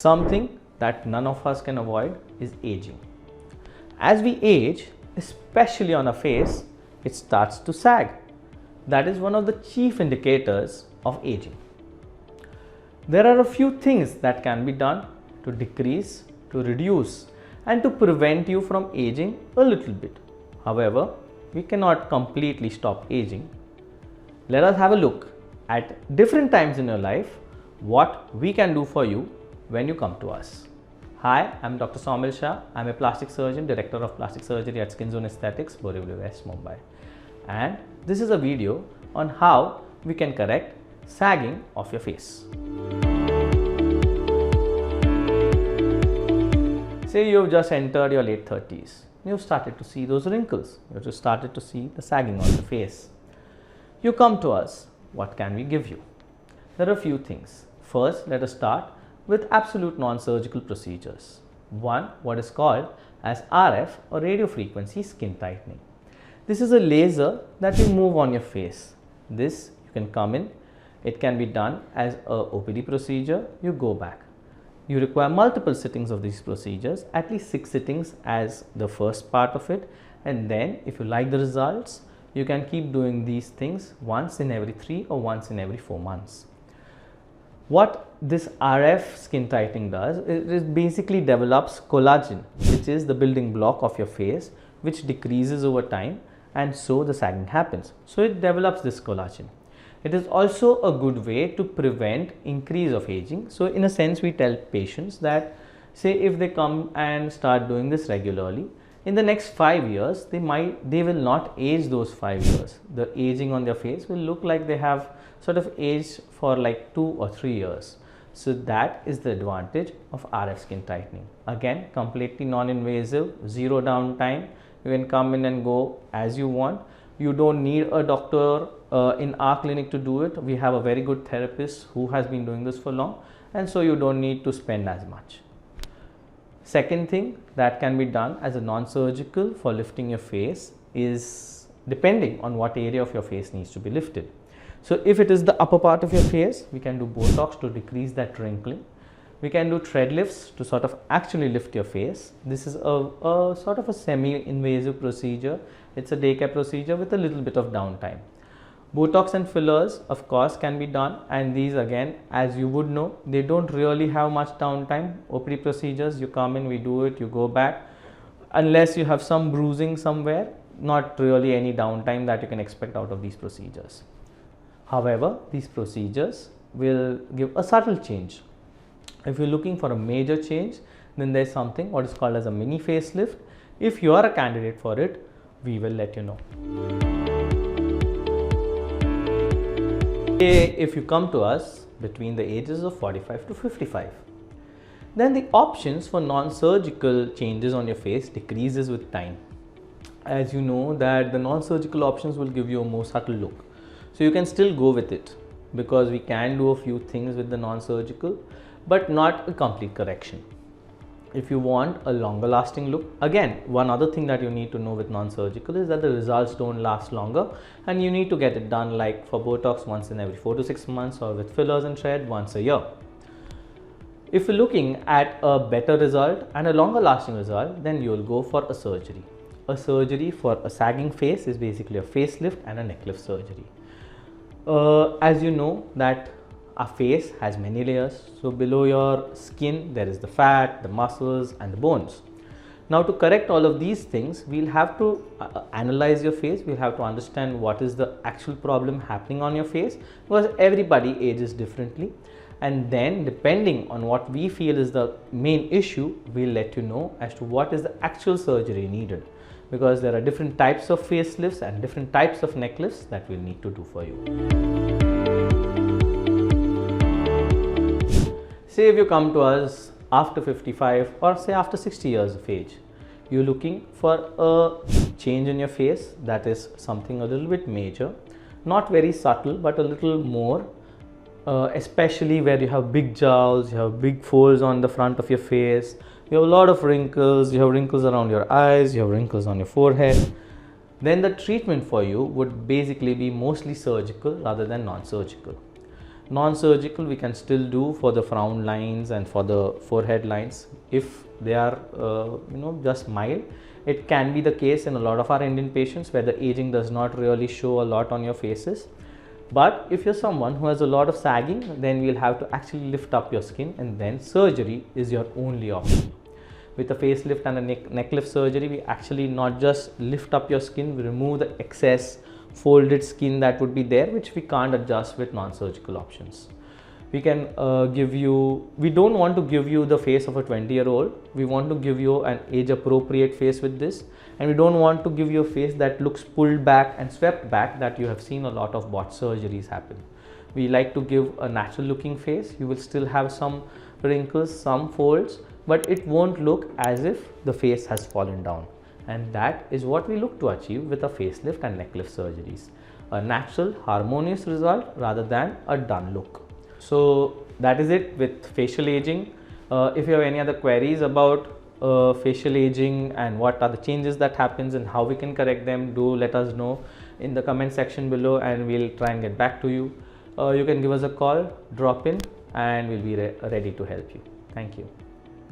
Something that none of us can avoid is aging. As we age, especially on our face, it starts to sag. That is one of the chief indicators of aging. There are a few things that can be done to decrease, to reduce, and to prevent you from aging a little bit. However, we cannot completely stop aging. Let us have a look at different times in your life what we can do for you when you come to us. Hi, I'm Dr. Saumil Shah. I'm a plastic surgeon, director of plastic surgery at Skin Zone Aesthetics, Borivali West, Mumbai. And this is a video on how we can correct sagging of your face. Say you've just entered your late 30s. You've started to see those wrinkles. You've just started to see the sagging on the face. You come to us. What can we give you? There are a few things. First, let us start with absolute non-surgical procedures. One, what is called as RF or radio frequency skin tightening. This is a laser that you move on your face. This you can come in. It can be done as a OPD procedure. You go back. You require multiple sittings of these procedures, at least 6 sittings as the first part of it. And then if you like the results, you can keep doing these things once in every 3 or once in every 4 months. What this RF skin tightening does, it basically develops collagen, which is the building block of your face, which decreases over time, and so the sagging happens. So it develops this collagen. It is also a good way to prevent increase of aging. So in a sense, we tell patients that, say if they come and start doing this regularly, in the next 5 years, they will not age those 5 years. The aging on their face will look like they have sort of aged for like 2 or 3 years. So that is the advantage of RF skin tightening. Again, completely non-invasive, zero downtime. You can come in and go as you want. You don't need a doctor in our clinic to do it. We have a very good therapist who has been doing this for long, and so you don't need to spend as much. Second thing that can be done as a non-surgical for lifting your face is depending on what area of your face needs to be lifted. So if it is the upper part of your face, we can do Botox to decrease that wrinkling. We can do thread lifts to sort of actually lift your face. This is a sort of a semi-invasive procedure. It's a day care procedure with a little bit of downtime. Botox and fillers, of course, can be done, and these again, as you would know, they don't really have much downtime. OPD procedures, you come in, we do it, you go back. Unless you have some bruising somewhere, not really any downtime that you can expect out of these procedures. However, these procedures will give a subtle change. If you're looking for a major change, then there's something what is called as a mini facelift. If you are a candidate for it, we will let you know. If you come to us between the ages of 45 to 55, then the options for non-surgical changes on your face decreases with time. As you know that the non-surgical options will give you a more subtle look. So you can still go with it because we can do a few things with the non-surgical, but not a complete correction. If you want a longer lasting look, again, one other thing that you need to know with non-surgical is that the results don't last longer, and you need to get it done like for Botox once in every 4 to 6 months, or with fillers and thread once a year. If you're looking at a better result and a longer lasting result, then you'll go for a surgery. A surgery for a sagging face is basically a facelift and a neck lift surgery. As you know that our face has many layers. So below your skin, there is the fat, the muscles and the bones. Now to correct all of these things, we'll have to analyze your face. We'll have to understand what is the actual problem happening on your face, because everybody ages differently. And then depending on what we feel is the main issue, we'll let you know as to what is the actual surgery needed. Because there are different types of facelifts and different types of neck lifts that we'll need to do for you. Say if you come to us after 55 or say after 60 years of age, you're looking for a change in your face that is something a little bit major, not very subtle but a little more, especially where you have big jowls, you have big folds on the front of your face, you have a lot of wrinkles, you have wrinkles around your eyes, you have wrinkles on your forehead, then the treatment for you would basically be mostly surgical rather than non-surgical. Non-surgical we can still do for the frown lines and for the forehead lines if they are just mild. It can be the case in a lot of our Indian patients where the aging does not really show a lot on your faces. But if you're someone who has a lot of sagging, then we'll have to actually lift up your skin, and then surgery is your only option. With a facelift and a neck lift surgery, we actually not just lift up your skin, we remove the excess folded skin that would be there, which we can't adjust with non-surgical options. We can we don't want to give you the face of a 20-year-old. We want to give you an age appropriate face with this, and we don't want to give you a face that looks pulled back and swept back that you have seen a lot of botched surgeries happen. We like to give a natural looking face. You will still have some wrinkles, some folds, but it won't look as if the face has fallen down. And that is what we look to achieve with a facelift and neck lift surgeries. A natural, harmonious result rather than a done look. So that is it with facial aging. If you have any other queries about facial aging and what are the changes that happens and how we can correct them, do let us know in the comment section below, and we'll try and get back to you. You can give us a call, drop in, and we'll be ready to help you. Thank you.